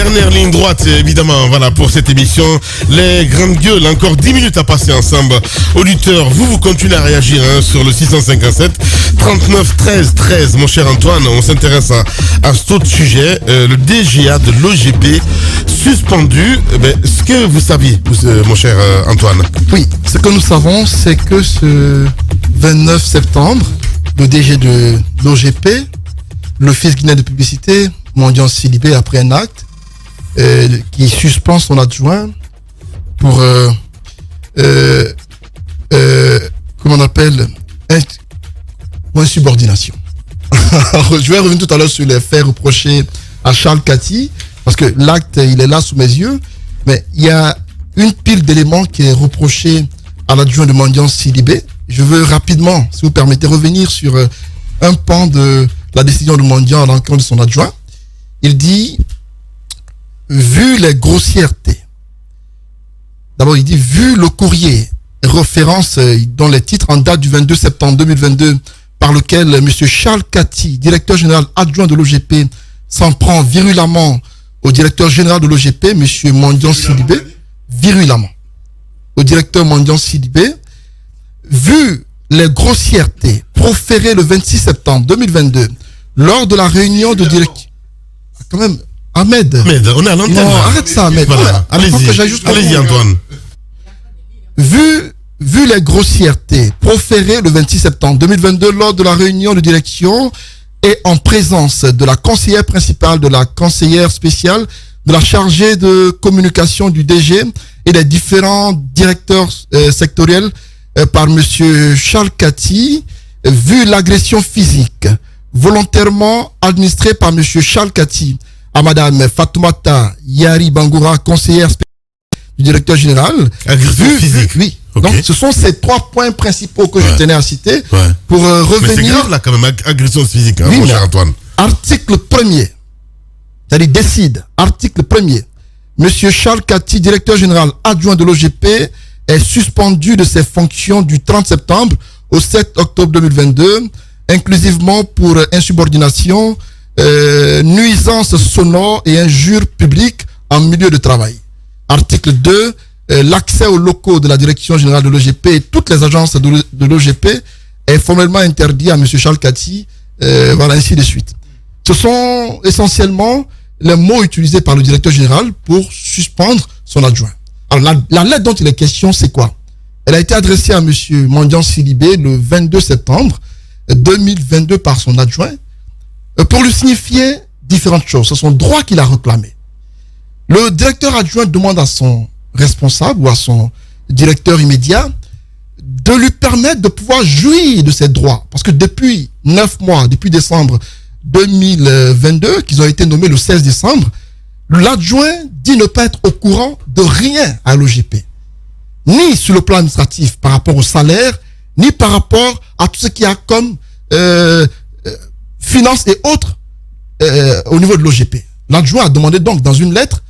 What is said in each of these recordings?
Dernière ligne droite, évidemment, voilà, pour cette émission. Les grandes gueules, encore 10 minutes à passer ensemble. Auditeurs, vous continuez à réagir sur le 657 39 13 13. Mon cher Antoine, on s'intéresse à cet autre sujet. Le DGA de l'OGP suspendu. Ce que vous saviez, mon cher Antoine? Oui, ce que nous savons, c'est que ce 29 septembre, le DG de l'OGP, l'Office guinéen de publicité, Mandiant Sidibé, a pris un acte qui suspend son adjoint pour, comment on appelle, insubordination. Je vais revenir tout à l'heure sur les faits reprochés à Charles Kati, parce que l'acte, il est là sous mes yeux, mais il y a une pile d'éléments qui est reprochée à l'adjoint de Mandiant Sidibé. Je veux rapidement, si vous permettez, revenir sur un pan de la décision de Mandiant à l'encontre de son adjoint. Il dit, vu les grossièretés, d'abord il dit, vu le courrier, référence dans les titres en date du 22 septembre 2022, par lequel M. Charles Kati, directeur général adjoint de l'OGP, s'en prend virulemment au directeur général de l'OGP, M. Mandiant Sidibé, virulemment, au directeur Mandiant Sidibé, vu les grossièretés proférées le 26 septembre 2022 lors de la réunion de direction. Quand même, Ahmed, on est à l'antenne. Non, arrête ça, Ahmed. Voilà. Allez-y, Antoine. Vu les grossièretés proférées le 26 septembre 2022 lors de la réunion de direction et en présence de la conseillère principale, de la conseillère spéciale, de la chargée de communication du DG et des différents directeurs sectoriels par M. Charles Kati, vu l'agression physique volontairement administrée par M. Charles Kati à Mme Fatoumata Yari Bangoura, conseillère spéciale du directeur général. Agression physique. Oui. Okay. Donc, ce sont ces 3 points principaux que je tenais à citer pour revenir. Mais c'est grave là quand même, agression physique, hein, oui, mon cher Antoine. Article 1er, c'est-à-dire décide, article 1er, M. Charles Kati, directeur général adjoint de l'OGP, est suspendu de ses fonctions du 30 septembre au 7 octobre 2022, inclusivement pour insubordination, nuisance sonore et injure publique en milieu de travail. Article 2, l'accès aux locaux de la direction générale de l'OGP et toutes les agences de l'OGP est formellement interdit à M. Charles Kati, voilà, ainsi de suite. Ce sont essentiellement les mots utilisés par le directeur général pour suspendre son adjoint. Alors, la lettre dont il est question, c'est quoi? Elle a été adressée à M. Mandiant Sidibé le 22 septembre 2022 par son adjoint pour lui signifier différentes choses. Ce sont droits qu'il a réclamés. Le directeur adjoint demande à son responsable ou à son directeur immédiat de lui permettre de pouvoir jouir de ses droits. Parce que depuis 9 mois, depuis décembre 2022, qu'ils ont été nommés le 16 décembre, l'adjoint dit ne pas être au courant de rien à l'OGP. Ni sur le plan administratif par rapport au salaire, ni par rapport à tout ce qu'il y a comme finances et autres au niveau de l'OGP. L'adjoint a demandé donc dans une lettre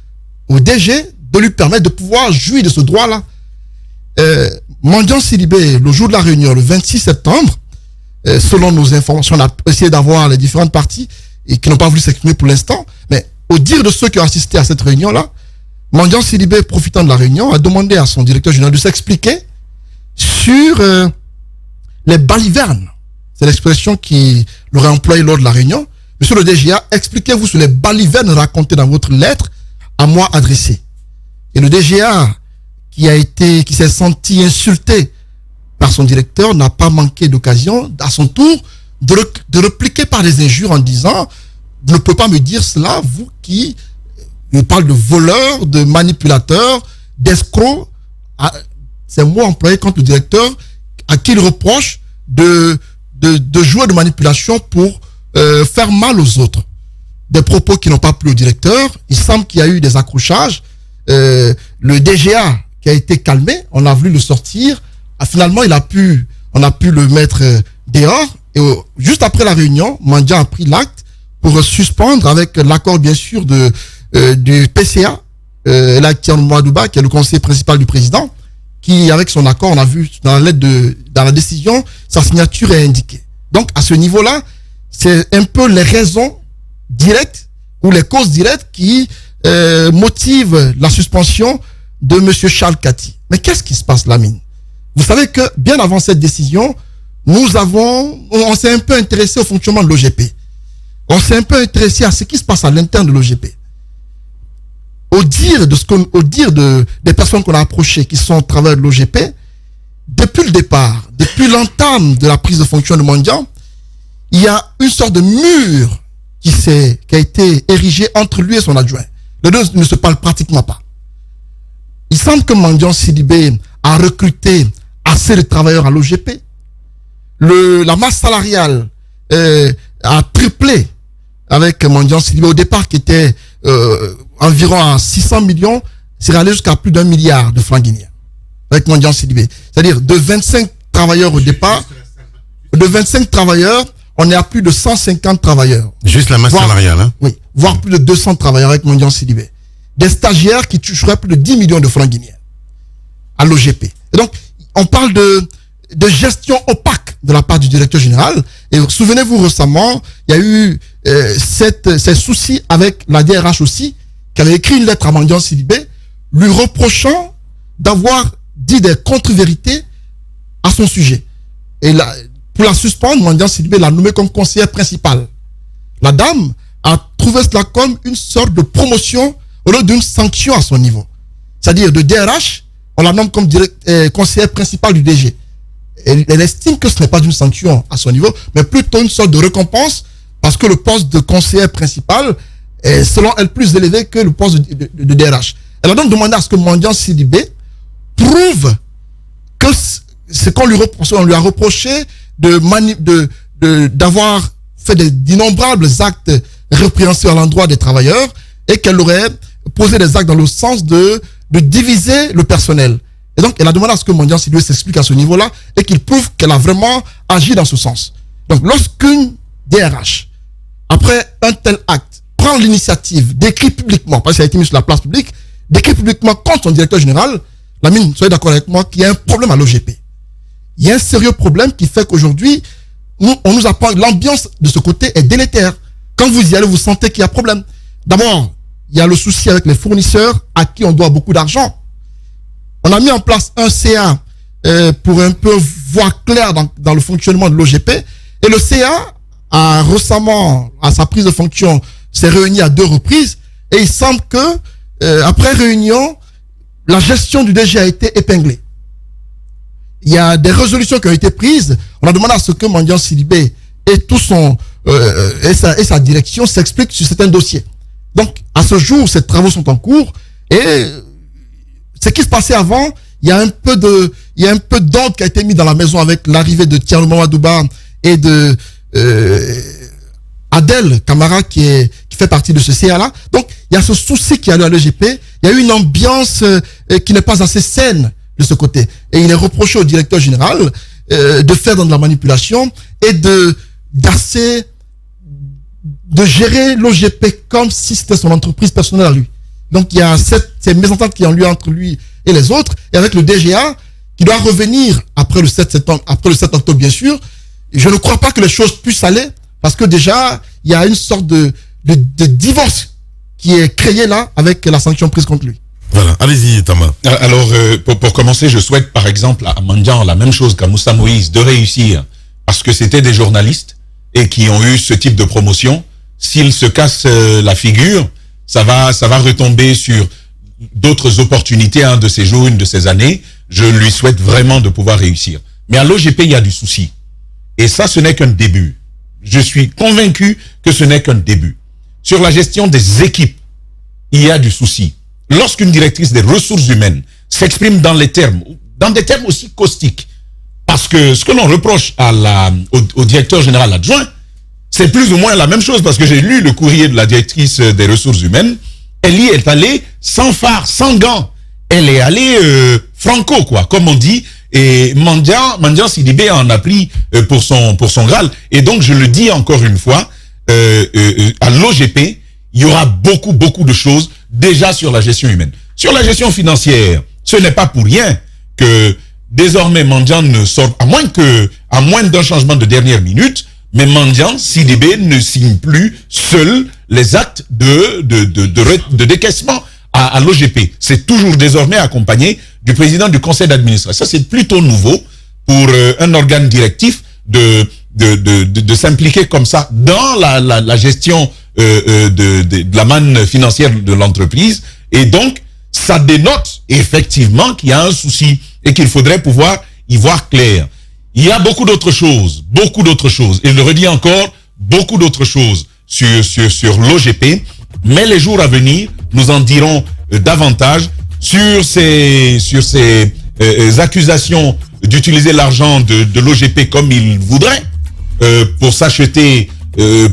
au DG de lui permettre de pouvoir jouir de ce droit-là. Mandiant Sidibé, le jour de la réunion, le 26 septembre, selon nos informations, on a essayé d'avoir les différentes parties et qui n'ont pas voulu s'exprimer pour l'instant, mais au dire de ceux qui ont assisté à cette réunion-là, Mandiant Sidibé, profitant de la réunion, a demandé à son directeur général de s'expliquer sur les balivernes. C'est l'expression qu'il aurait employée lors de la réunion. Monsieur le DGA, expliquez-vous sur les balivernes racontées dans votre lettre à moi adressée. Et le DGA, qui s'est senti insulté par son directeur, n'a pas manqué d'occasion, à son tour, de répliquer par des injures en disant, vous ne pouvez pas me dire cela, vous qui parle de voleurs, de manipulateurs, d'escrocs. C'est moi employé contre le directeur à qui il reproche de jouer de manipulation pour faire mal aux autres. Des propos qui n'ont pas plu au directeur. Il semble qu'il y a eu des accrochages. Le DGA qui a été calmé, on a voulu le sortir. Finalement, on a pu le mettre dehors. Et juste après la réunion, Mandiant a pris l'acte pour suspendre, avec l'accord bien sûr du PCA, Elhakian Mouadouba, qui est le conseiller principal du président, qui, avec son accord, on a vu dans la décision, sa signature est indiquée. Donc, à ce niveau-là, c'est un peu les raisons directes ou les causes directes qui motive la suspension de M. Charles Kati. Mais qu'est-ce qui se passe, Lamine? Vous savez que bien avant cette décision, on s'est un peu intéressé au fonctionnement de l'OGP. On s'est un peu intéressé à ce qui se passe à l'interne de l'OGP. Au dire des personnes qu'on a approchées qui sont au travers de l'OGP, depuis le départ, depuis l'entame de la prise de fonction de Mandian, il y a une sorte de mur qui a été érigé entre lui et son adjoint. Les deux ne se parlent pratiquement pas. Il semble que Mandian Sidibé a recruté assez de travailleurs à l'OGP. La masse salariale a triplé avec Mandian Sidibé. Au départ, qui était environ à 600 millions, c'est allé jusqu'à plus d'1 milliard de francs guinéens avec Mandian Sidibé. C'est-à-dire de 25 travailleurs au départ, de 25 travailleurs, on est à plus de 150 travailleurs. Juste la masse salariale, hein? Oui, voire plus de 200 travailleurs avec Mandian Sidibé. Des stagiaires qui toucheraient plus de 10 millions de francs guinéens à l'OGP. Et donc, on parle de gestion opaque de la part du directeur général. Et souvenez-vous, récemment, il y a eu ces soucis avec la DRH aussi, qui avait écrit une lettre à Mandian Sidibé, lui reprochant d'avoir dit des contre-vérités à son sujet. Et pour la suspendre, Mandian Sidibé l'a nommé comme conseillère principale. La dame a trouvé cela comme une sorte de promotion au lieu d'une sanction à son niveau. C'est-à-dire de DRH, on la nomme comme conseillère principale du DG. Elle estime que ce n'est pas une sanction à son niveau, mais plutôt une sorte de récompense, parce que le poste de conseillère principale est, selon elle, plus élevé que le poste de DRH. Elle a donc demandé à ce que Mandian Sidibé prouve que ce qu'on lui a reproché d'avoir fait d'innombrables actes répréhensibles à l'endroit des travailleurs et qu'elle aurait posé des actes dans le sens de diviser le personnel. Et donc, elle a demandé à ce que Mandian Sidibé s'explique à ce niveau-là et qu'il prouve qu'elle a vraiment agi dans ce sens. Donc, lorsqu'une DRH, après un tel acte, prend l'initiative d'écrire publiquement, parce que ça a été mis sur la place publique, d'écrire publiquement contre son directeur général, Lamine, soyez d'accord avec moi qu'il y a un problème à l'OGP. Il y a un sérieux problème qui fait qu'aujourd'hui, on nous apprend l'ambiance de ce côté est délétère. Quand vous y allez, vous sentez qu'il y a problème. D'abord, il y a le souci avec les fournisseurs à qui on doit beaucoup d'argent. On a mis en place un CA pour un peu voir clair dans le fonctionnement de l'OGP. Et le CA a récemment, à sa prise de fonction, s'est réuni à 2 reprises. Et il semble que, après réunion, la gestion du DG a été épinglée. Il y a des résolutions qui ont été prises. On a demandé à ce que Mandian Sidibé et tout et sa direction s'expliquent sur certains dossiers. Donc, à ce jour, ces travaux sont en cours. Et ce qui se passait avant, il y a un peu d'ordre qui a été mis dans la maison avec l'arrivée de Thierry Mamadouba et de Adèle Camara qui fait partie de ce CA-là. Donc, il y a ce souci qui a eu à l'EGP. Il y a eu une ambiance qui n'est pas assez saine de ce côté. Et il est reproché au directeur général de faire dans de la manipulation et de gérer l'OGP comme si c'était son entreprise personnelle à lui. Donc, il y a ces mésententes qui ont lieu entre lui et les autres, et avec le DGA, qui doit revenir après le 7 octobre, bien sûr. Et je ne crois pas que les choses puissent aller, parce que déjà, il y a une sorte de divorce qui est créé là, avec la sanction prise contre lui. Voilà, allez-y, Tamba. Alors, pour commencer, je souhaite, par exemple, à Mandian, la même chose qu'à Moussa Moïse, de réussir, parce que c'était des journalistes, et qui ont eu ce type de promotion. S'ils se cassent la figure, ça va retomber sur d'autres opportunités, un de ces jours, une de ces années. Je lui souhaite vraiment de pouvoir réussir. Mais à l'OGP, il y a du souci. Et ça, ce n'est qu'un début. Je suis convaincu que ce n'est qu'un début. Sur la gestion des équipes, il y a du souci. Lorsqu'une directrice des ressources humaines s'exprime dans des termes aussi caustiques, parce que ce que l'on reproche au directeur général adjoint, c'est plus ou moins la même chose, parce que j'ai lu le courrier de la directrice des ressources humaines. Elle y est allée sans phare, sans gants. Elle est allée franco, quoi, comme on dit. Et Mandian Sidibé en a pris pour son Graal. Et donc, je le dis encore une fois, à l'OGP, il y aura beaucoup de choses déjà sur la gestion humaine. Sur la gestion financière, ce n'est pas pour rien que désormais Mandian ne sort, à moins d'un changement de dernière minute, Mais Mandian Sidibé ne signe plus seul les actes de décaissement à l'OGP. C'est toujours désormais accompagné du président du conseil d'administration. Ça, c'est plutôt nouveau pour un organe directif de s'impliquer comme ça dans la gestion de la manne financière de l'entreprise. Et donc, ça dénote effectivement qu'il y a un souci et qu'il faudrait pouvoir y voir clair. Il y a beaucoup d'autres choses. Et je le redis encore, beaucoup d'autres choses sur l'OGP. Mais les jours à venir, nous en dirons davantage sur ces accusations d'utiliser l'argent de l'OGP comme il voudrait pour s'acheter,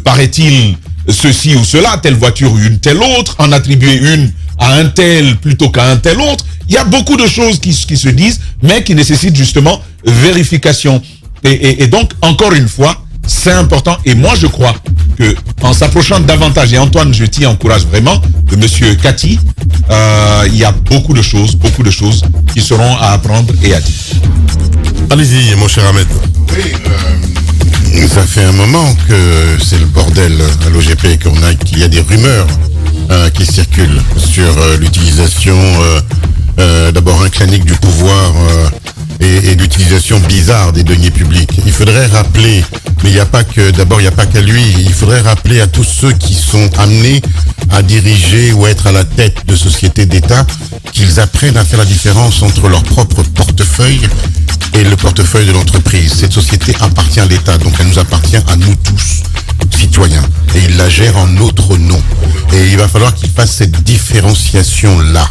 paraît-il, ceci ou cela, telle voiture ou une telle autre, en attribuer une à un tel plutôt qu'à un tel autre. Il y a beaucoup de choses qui se disent, mais qui nécessitent justement vérification. Et donc, encore une fois, c'est important. Et moi, je crois que en s'approchant davantage, et Antoine, je t'y encourage vraiment, de Monsieur Cathy, il y a beaucoup de choses qui seront à apprendre et à dire. Allez-y, mon cher Ahmed. Oui, ça fait un moment que c'est le bordel à l'OGP, qu'il y a des rumeurs qui circulent sur l'utilisation d'abord inclinique du pouvoir et l'utilisation bizarre des deniers publics. Il faudrait rappeler, mais il n'y a pas qu'à lui, il faudrait rappeler à tous ceux qui sont amenés à diriger ou à être à la tête de sociétés d'État qu'ils apprennent à faire la différence entre leur propre portefeuille et le portefeuille de l'entreprise. Cette société appartient à l'État, donc elle nous appartient à nous tous, citoyens, et il la gère en notre nom. Et il va falloir qu'il fasse cette différenciation-là.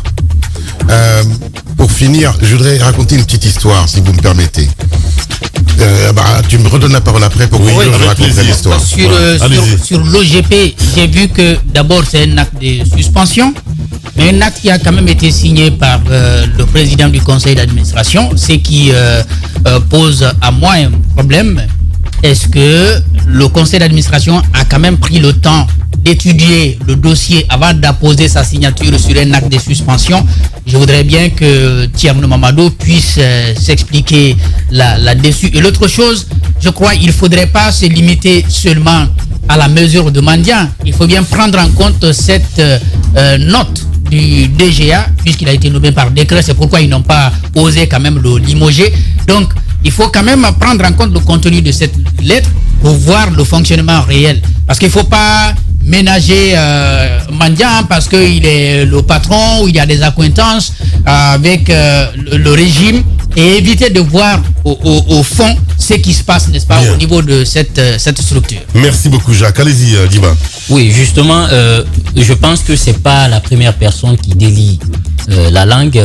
Pour finir, je voudrais raconter une petite histoire, si vous me permettez. Tu me redonnes la parole après pour que je raconte l'histoire. Sur l'OGP, j'ai vu que d'abord c'est un acte de suspension, mais un acte qui a quand même été signé par le président du conseil d'administration, ce qui pose à moi un problème. Est-ce que le conseil d'administration a quand même pris le temps d'étudier le dossier avant d'apposer sa signature sur un acte de suspension? Je voudrais bien que Thierno Mamadou puisse s'expliquer là-dessus. Et l'autre chose, je crois qu'il ne faudrait pas se limiter seulement à la mesure de Mandian. Il faut bien prendre en compte cette note du DGA, puisqu'il a été nommé par décret. C'est pourquoi ils n'ont pas osé quand même le limoger. Donc, il faut quand même prendre en compte le contenu de cette lettre pour voir le fonctionnement réel. Parce qu'il ne faut pas ménager Mandian parce qu'il est le patron ou il y a des accointances avec le régime et éviter de voir au fond ce qui se passe, n'est-ce pas, au niveau de cette structure. Merci beaucoup, Jacques. Allez-y, Diba. Oui, justement, je pense que c'est pas la première personne qui délie la langue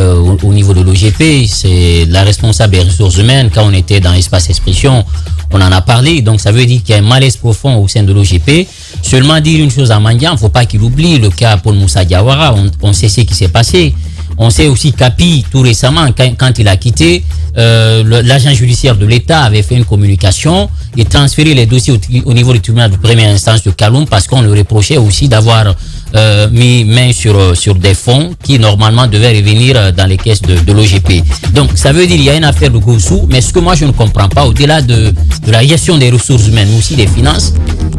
au niveau de l'OGP. C'est la responsable des ressources humaines. Quand on était dans l'espace expression, on en a parlé. Donc, ça veut dire qu'il y a un malaise profond au sein de l'OGP. Seulement dire une chose à Mandian, il ne faut pas qu'il oublie le cas Paul Moussa Diawara. On sait ce qui s'est passé. On sait aussi qu'Api, tout récemment, quand il a quitté, l'agent judiciaire de l'État avait fait une communication et transféré les dossiers au niveau du tribunal de première instance de Kaloum parce qu'on le reprochait aussi d'avoir mis main sur des fonds qui normalement devaient revenir dans les caisses de l'OGP. Donc ça veut dire qu'il y a une affaire de gros sous, mais ce que moi je ne comprends pas, au-delà de la gestion des ressources humaines, mais aussi des finances,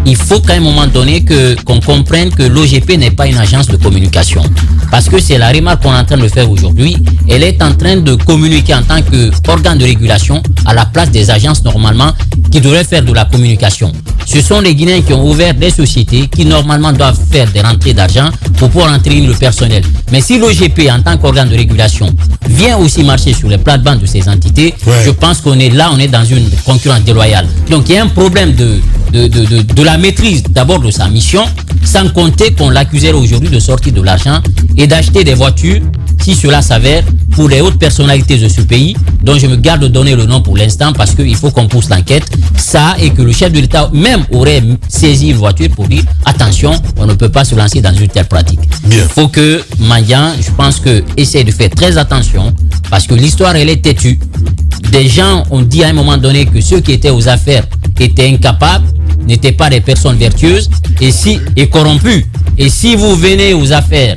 il faut qu'à un moment donné qu'on comprenne que l'OGP n'est pas une agence de communication. Parce que c'est la remarque qu'on est en train de faire aujourd'hui. Elle est en train de communiquer en tant qu'organe de régulation à la place des agences normalement qui devraient faire de la communication. Ce sont les Guinéens qui ont ouvert des sociétés qui normalement doivent faire des rentrées d'argent pour pouvoir entraîner le personnel. Mais si l'OGP en tant qu'organe de régulation vient aussi marcher sur les plates-bandes de ces entités, je pense qu'on est là, on est dans une concurrence déloyale. Donc il y a un problème de la maîtrise d'abord de sa mission, sans compter qu'on l'accuserait aujourd'hui de sortir de l'argent et d'acheter des voitures, si cela s'avère, pour les hautes personnalités de ce pays, dont je me garde de donner le nom pour l'instant parce qu'il faut qu'on pousse l'enquête, ça, et que le chef de l'État même aurait saisi une voiture pour dire attention, on ne peut pas se lancer dans une telle pratique. Il faut que Mandian, je pense que essaie de faire très attention parce que l'histoire elle est têtue. Des gens ont dit à un moment donné que ceux qui étaient aux affaires étaient incapables, n'étaient pas des personnes vertueuses et corrompues. Et si vous venez aux affaires,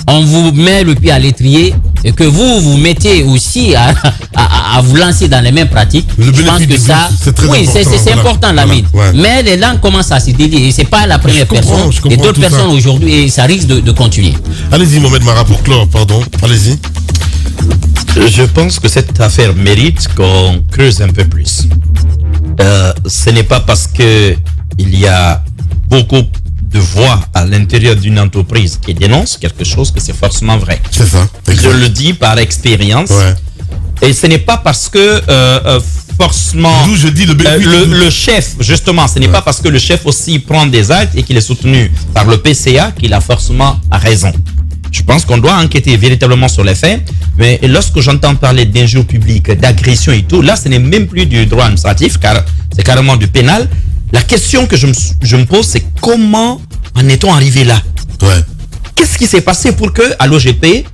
on vous met le pied à l'étrier, et que vous mettez aussi à vous lancer dans les mêmes pratiques, je pense que ça, c'est très oui, important. c'est important, Lamine. Voilà, ouais. Mais les langues commencent à se délier. Et c'est pas la première personne. Je comprends Et d'autres tout ça. personnes aujourd'hui, et ça risque de continuer. Allez-y, Mohamed Mara, pour clore, pardon. Allez-y. Je pense que cette affaire mérite qu'on creuse un peu plus. Ce n'est pas parce que il y a beaucoup de voix à l'intérieur d'une entreprise qui dénonce quelque chose que c'est forcément vrai. C'est ça. Je le dis par expérience. Ouais. Et ce n'est pas parce que forcément D'où je dis le bénéfice du doute. le chef, justement, ce n'est pas parce que le chef aussi prend des actes et qu'il est soutenu par le PCA qu'il a forcément raison. Je pense qu'on doit enquêter véritablement sur les faits, mais lorsque j'entends parler d'injures publiques, d'agression et tout, là, ce n'est même plus du droit administratif, car c'est carrément du pénal. La question que je me pose, c'est comment en est-on arrivé là? Ouais. Qu'est-ce qui s'est passé pour que, à l'OGP,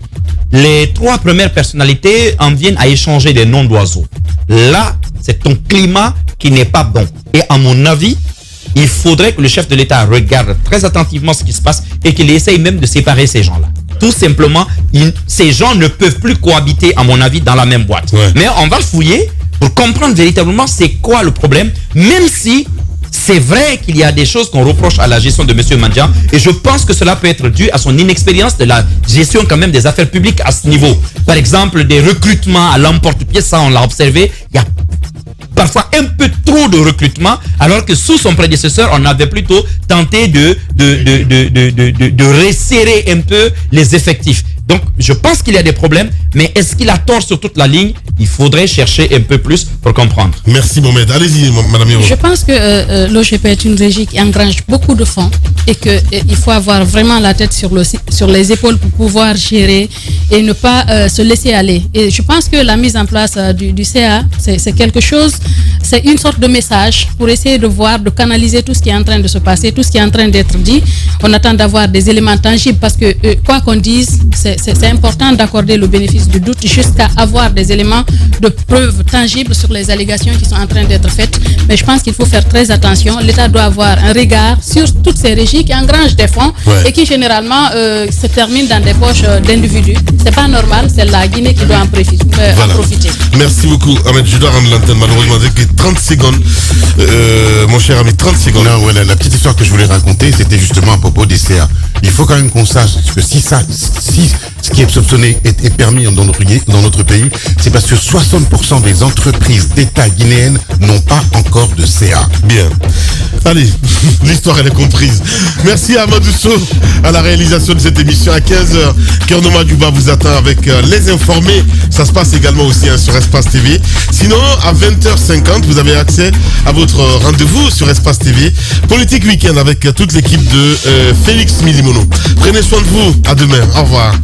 les 3 premières personnalités en viennent à échanger des noms d'oiseaux? Là, c'est un climat qui n'est pas bon. Et à mon avis, il faudrait que le chef de l'État regarde très attentivement ce qui se passe et qu'il essaye même de séparer ces gens-là. Tout simplement, ces gens ne peuvent plus cohabiter, à mon avis, dans la même boîte. Ouais. Mais on va fouiller pour comprendre véritablement c'est quoi le problème, même si c'est vrai qu'il y a des choses qu'on reproche à la gestion de M. Mandian, et je pense que cela peut être dû à son inexpérience de la gestion quand même des affaires publiques à ce niveau. Par exemple, des recrutements à l'emporte-pièce, ça on l'a observé, il y a parfois un peu trop de recrutement, alors que sous son prédécesseur, on avait plutôt tenté de resserrer un peu les effectifs. Donc, je pense qu'il y a des problèmes, mais est-ce qu'il a tort sur toute la ligne? Il faudrait chercher un peu plus pour comprendre. Merci, Mohamed. Allez-y, Madame Hiro. Je pense que l'OGP est une régie qui engrange beaucoup de fonds et qu'il faut avoir vraiment la tête sur les épaules pour pouvoir gérer et ne pas se laisser aller. Et je pense que la mise en place du CA, c'est quelque chose, c'est une sorte de message pour essayer de voir, de canaliser tout ce qui est en train de se passer, tout ce qui est en train d'être dit. On attend d'avoir des éléments tangibles parce que quoi qu'on dise, c'est important d'accorder le bénéfice du doute jusqu'à avoir des éléments de preuves tangibles sur les allégations qui sont en train d'être faites. Mais je pense qu'il faut faire très attention. L'État doit avoir un regard sur toutes ces régies qui engrangent des fonds et qui généralement se terminent dans des poches d'individus. C'est pas normal, c'est la Guinée qui doit en profiter. Merci beaucoup, Ahmed. Je dois rendre l'antenne, malheureusement. Dès que 30 secondes, mon cher ami, 30 secondes. Non, voilà, la petite histoire que je voulais raconter, c'était justement à propos des CA. Il faut quand même qu'on sache que si ce qui est soupçonné est permis dans notre pays, c'est parce que 60% des entreprises d'État guinéennes n'ont pas encore de CA. Bien. Allez, l'histoire elle est comprise. Merci à Amadou Sow à la réalisation de cette émission. À 15h, Kernouma Duba vous attend avec les informés. Ça se passe également aussi sur Espace TV. Sinon, à 20h50, vous avez accès à votre rendez-vous sur Espace TV. Politique Week-end avec toute l'équipe de Félix Milimono. Prenez soin de vous. À demain. Au revoir.